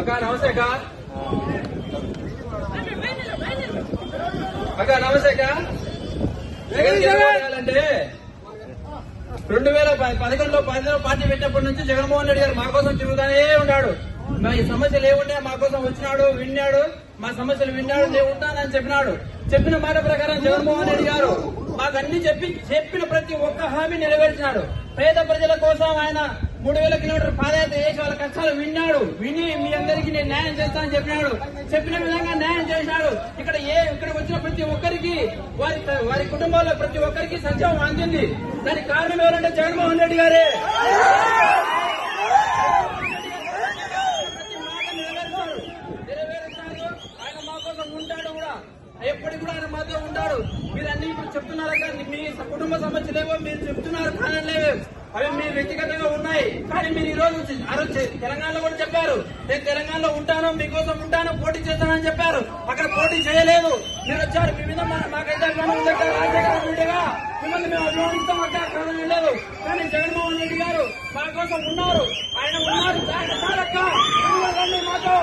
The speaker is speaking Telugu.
అక్క నమస్తే అక్క. అక్క నమస్తే అక్క. అంటే 2011లో పార్టీ పెట్టినప్పటి నుంచి జగన్మోహన్ రెడ్డి గారు మా కోసం తిరుగుతానే ఉన్నాడు. మా ఈ సమస్యలు ఏముంటే మా కోసం వచ్చినాడు, విన్నాడు, మా సమస్యలు విన్నాడు, నేను ఉంటానని చెప్పినాడు. చెప్పిన మాట ప్రకారం జగన్మోహన్ రెడ్డి గారు మాకు అన్ని చెప్పిన ప్రతి ఒక్క హామీ నెరవేర్చినాడు. పేద ప్రజల కోసం ఆయన 3000 కిలోమీటర్ పాదయాత్ర చేసి వాళ్ళ కష్టాలు విని మీ అందరికీ నేను న్యాయం చేస్తానని చెప్పినాడు. చెప్పిన విధంగా న్యాయం చేసినాడు. ఇక్కడ వచ్చిన ప్రతి ఒక్కరికి వారి కుటుంబాల్లో ప్రతి ఒక్కరికి సంక్షేమం అందింది. దానికి కారణం ఎవరంటే జగన్మోహన్ రెడ్డి గారే. ఆయన మా కోసం ఉంటాడు కూడా, ఎప్పటికి కూడా ఆయన మాతో ఉంటాడు. మీరు అన్ని ఇప్పుడు చెప్తున్నారు కానీ మీ కుటుంబ సమస్యలేవో మీరు చెప్తున్నారు, కారణలేవో అవి మీ వ్యక్తిగతంగా ఉన్నాయి. కానీ మీరు ఈ రోజు తెలంగాణలో కూడా చెప్పారు, నేను తెలంగాణలో ఉంటాను, మీకోసం ఉంటాను, పోటీ చేస్తానని చెప్పారు. అక్కడ పోటీ చేయలేదు, మీరు వచ్చారు. మీ మీద మాకైతే రాజకీయంగా మిమ్మల్ని మేము అభిమానిస్తాం, అక్కడ లేదు. కానీ జగన్మోహన్ రెడ్డి గారు మా కోసం ఉన్నారు, ఆయన ఉన్నారు. మాతో